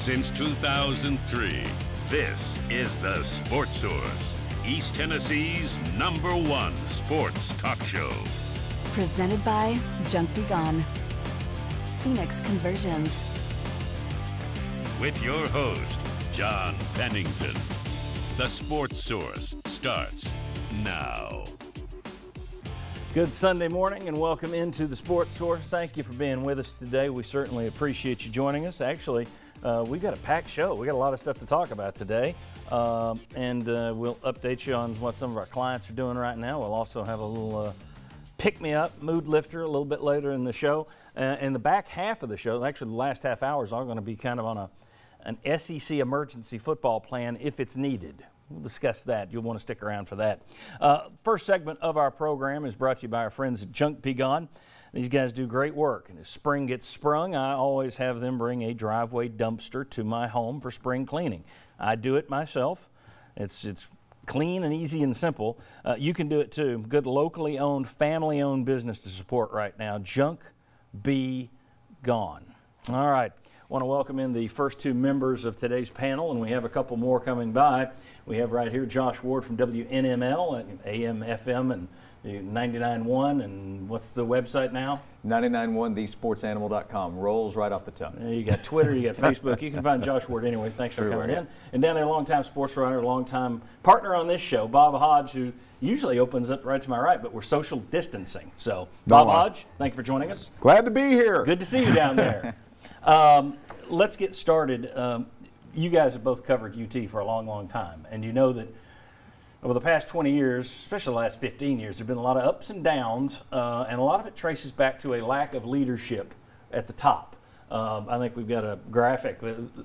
Since 2003, this is the Sports Source, East Tennessee's #1 sports talk show. Presented by Junk Be Gone, Phoenix Conversions. With your host, John Pennington. The Sports Source starts now. Good Sunday morning and welcome into the Sports Source. Thank you for being with us today. We certainly appreciate you joining us. Actually, we've got a packed show. We got a lot of stuff to talk about today, and we'll update you on what some of our clients are doing right now. We'll also have a little pick-me-up, mood lifter a little bit later in the show. In the back half of the show, actually the last half hours are going to be kind of on an SEC emergency football plan if it's needed. We'll discuss that. You'll want to stick around for that. First segment of our program is brought to you by our friends at Junk Be Gone. These guys do great work. And as spring gets sprung, I always have them bring a driveway dumpster to my home for spring cleaning. I do it myself. It's clean and easy and simple. You can do it too. Good locally owned, family owned business to support right now. Junk Be Gone. All right. I want to welcome in the first two members of today's panel, and we have a couple more coming by. We have right here Josh Ward from WNML, AM, FM, and 99.1, and what's the website now? 99.1, thesportsanimal.com. Rolls right off the tongue. You got Twitter, you got Facebook. You can find Josh Ward anyway. Thanks for coming in. And down there, longtime sports writer, longtime partner on this show, Bob Hodge, who usually opens up right to my right, but we're social distancing. So, Bob Hodge, thank you for joining us. Glad to be here. Good to see you down there. Let's get started. You guys have both covered UT for a long, long time, and you know that over the past 20 years, especially the last 15 years, there have been a lot of ups and downs, and a lot of it traces back to a lack of leadership at the top. I think we've got a graphic.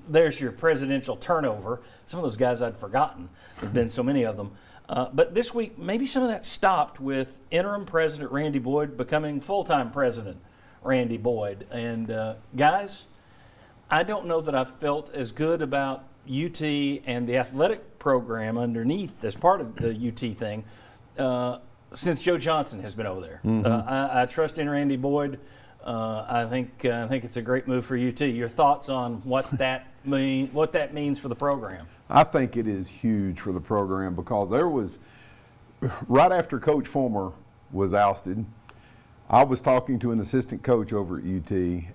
There's your presidential turnover. Some of those guys I'd forgotten. There have been so many of them. But this week, maybe some of that stopped with interim President Randy Boyd becoming full-time President Randy Boyd. And guys, I don't know that I've felt as good about UT and the athletic program underneath as part of the UT thing since Joe Johnson has been over there. I trust in Randy Boyd. I think it's a great move for UT. Your thoughts on what that means for the program? I think it is huge for the program because there was, right after Coach Fulmer was ousted, I was talking to an assistant coach over at UT,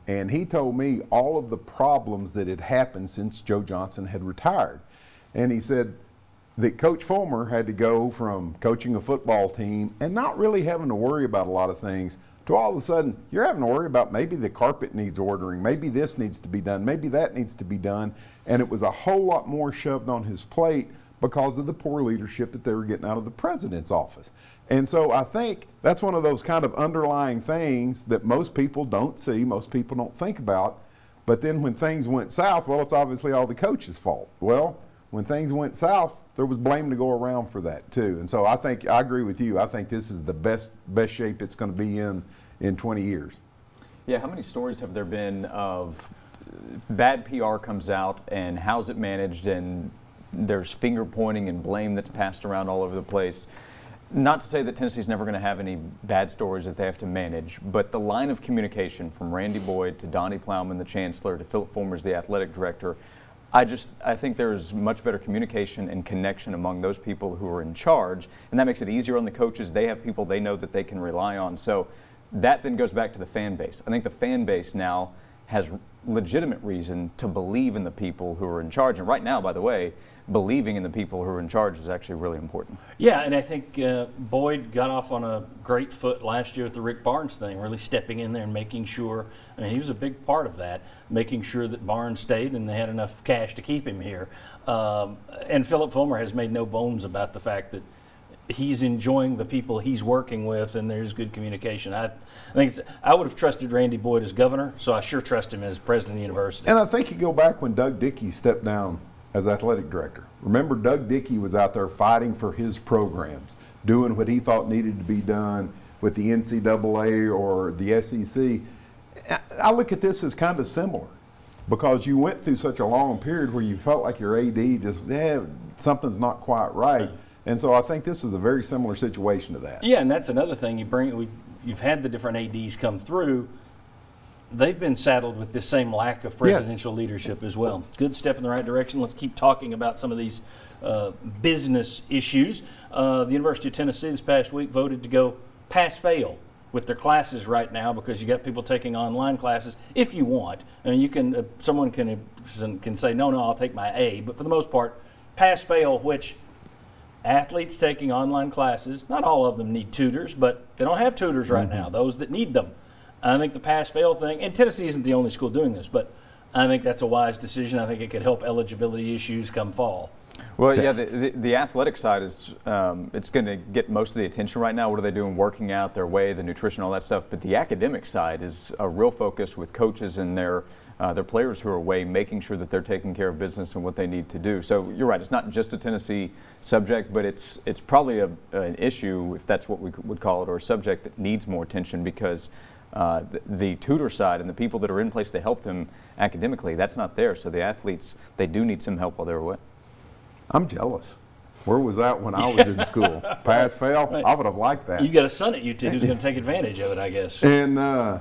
and he told me all of the problems that had happened since Joe Johnson had retired. And he said that Coach Fulmer had to go from coaching a football team and not really having to worry about a lot of things to all of a sudden you're having to worry about maybe the carpet needs ordering, maybe this needs to be done, maybe that needs to be done. And it was a whole lot more shoved on his plate because of the poor leadership that they were getting out of the president's office. And so I think that's one of those kind of underlying things that most people don't see, most people don't think about. But then when things went south, well, it's obviously all the coach's fault. Well, when things went south, there was blame to go around for that too. And so I agree with you. I think this is the best shape it's going to be in 20 years. Yeah, how many stories have there been of bad PR comes out and how's it managed, and there's finger pointing and blame that's passed around all over the place? Not to say that Tennessee's never going to have any bad stories that they have to manage, but the line of communication from Randy Boyd to Donnie Plowman, the chancellor, to Philip Fulmer, the athletic director, I think there's much better communication and connection among those people who are in charge, and that makes it easier on the coaches. They have people they know that they can rely on. So that then goes back to the fan base. I think the fan base now has legitimate reason to believe in the people who are in charge. And right now, by the way, believing in the people who are in charge is actually really important. Yeah, and I think Boyd got off on a great foot last year with the Rick Barnes thing, really stepping in there and making sure, and he was a big part of that, making sure that Barnes stayed and they had enough cash to keep him here. And Philip Fulmer has made no bones about the fact that he's enjoying the people he's working with, and there's good communication. I would have trusted Randy Boyd as governor, so I sure trust him as president of the university. And I think you go back when Doug Dickey stepped down as athletic director. Remember, Doug Dickey was out there fighting for his programs, doing what he thought needed to be done with the NCAA or the SEC. I look at this as kind of similar because you went through such a long period where you felt like your AD just, something's not quite right. And so I think this is a very similar situation to that. Yeah, and that's another thing you bring. You've had the different ADs come through. they've been saddled with this same lack of presidential leadership as well. Good step in the right direction. Let's keep talking about some of these business issues. The University of Tennessee this past week voted to go pass-fail with their classes right now because you got people taking online classes if you want. And you can someone can say, no, I'll take my A. But for the most part, pass-fail, which athletes taking online classes, not all of them need tutors, but they don't have tutors right now, those that need them. I think the pass-fail thing, and Tennessee isn't the only school doing this, but I think that's a wise decision. I think it could help eligibility issues come fall. Well, yeah, the athletic side is it's going to get most of the attention right now. What are they doing? Working out, their way, the nutrition, all that stuff. But the academic side is a real focus with coaches and their players who are away, making sure that they're taking care of business and what they need to do. So you're right. It's not just a Tennessee subject, but it's probably an issue, if that's what we would call it, or a subject that needs more attention because the tutor side and the people that are in place to help them academically, that's not there. So the athletes, they do need some help while they're away. I'm jealous. Where was that when I was in school? Pass, fail? Right. I would have liked that. You got a son at UT who's going to take advantage of it, I guess. And, I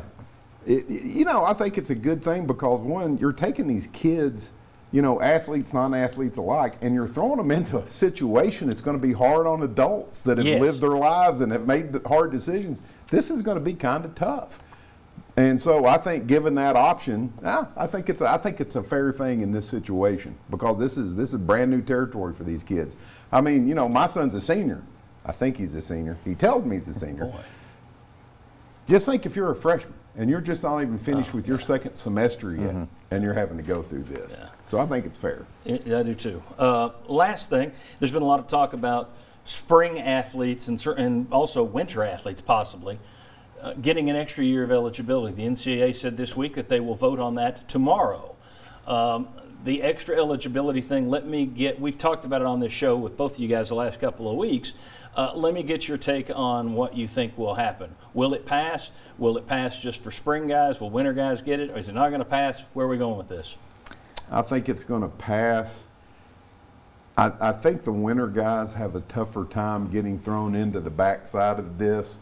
think it's a good thing because, one, you're taking these kids, athletes, non-athletes alike, and you're throwing them into a situation that's going to be hard on adults that have lived their lives and have made hard decisions. This is going to be kind of tough. And so I think given that option, I think it's a fair thing in this situation because this is brand new territory for these kids. I mean, my son's a senior. I think he's a senior. He tells me he's a senior. Boy. Just think if you're a freshman and you're just not even finished with your second semester yet and you're having to go through this. Yeah. So I think it's fair. I do too. Last thing, there's been a lot of talk about spring athletes and also winter athletes possibly. Getting an extra year of eligibility. The NCAA said this week that they will vote on that tomorrow. The extra eligibility thing, we've talked about it on this show with both of you guys the last couple of weeks. Let me get your take on what you think will happen. Will it pass? Will it pass just for spring guys? Will winter guys get it? Or is it not going to pass? Where are we going with this? I think it's going to pass. I think the winter guys have a tougher time getting thrown into the backside of this.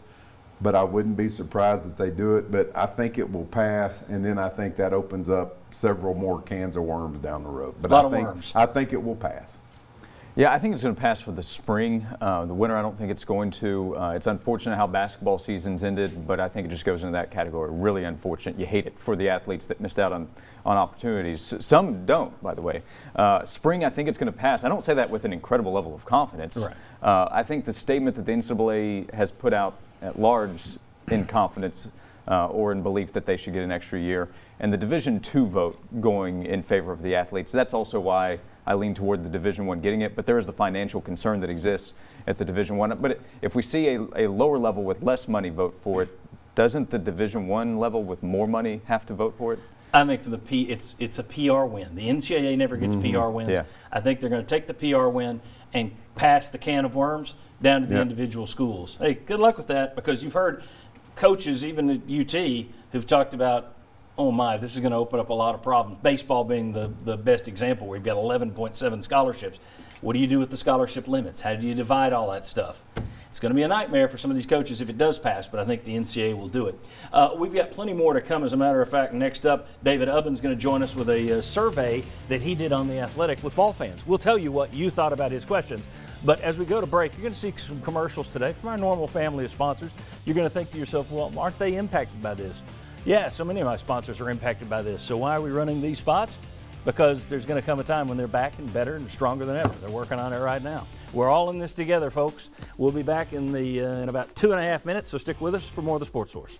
But I wouldn't be surprised if they do it. But I think it will pass, and then I think that opens up several more cans of worms down the road. But I think it will pass. Yeah, I think it's going to pass for the spring. The winter, I don't think it's going to. It's unfortunate how basketball season's ended, but I think it just goes into that category. Really unfortunate. You hate it for the athletes that missed out on opportunities. Some don't, by the way. Spring, I think it's going to pass. I don't say that with an incredible level of confidence. Right. I think the statement that the NCAA has put out at large in confidence or in belief that they should get an extra year, and the Division II vote going in favor of the athletes. That's also why I lean toward the Division I getting it, but there is the financial concern that exists at the Division I. But if we see a lower level with less money vote for it, doesn't the Division I level with more money have to vote for it? I think for it's a PR win. The NCAA never gets PR wins. Yeah. I think they're going to take the PR win and pass the can of worms down to the individual schools. Hey, good luck with that, because you've heard coaches, even at UT, who've talked about, oh my, this is going to open up a lot of problems. Baseball being the best example, where you've got 11.7 scholarships. What do you do with the scholarship limits? How do you divide all that stuff? It's going to be a nightmare for some of these coaches if it does pass, but I think the NCAA will do it. We've got plenty more to come. As a matter of fact, next up, David Ubben's going to join us with a survey that he did on The Athletic with ball fans. We'll tell you what you thought about his questions. But as we go to break, you're going to see some commercials today from our normal family of sponsors. You're going to think to yourself, well, aren't they impacted by this? Yeah, so many of my sponsors are impacted by this. So why are we running these spots? Because there's going to come a time when they're back and better and stronger than ever. They're working on it right now. We're all in this together, folks. We'll be back in about 2.5 minutes, so stick with us for more of the Sports Source.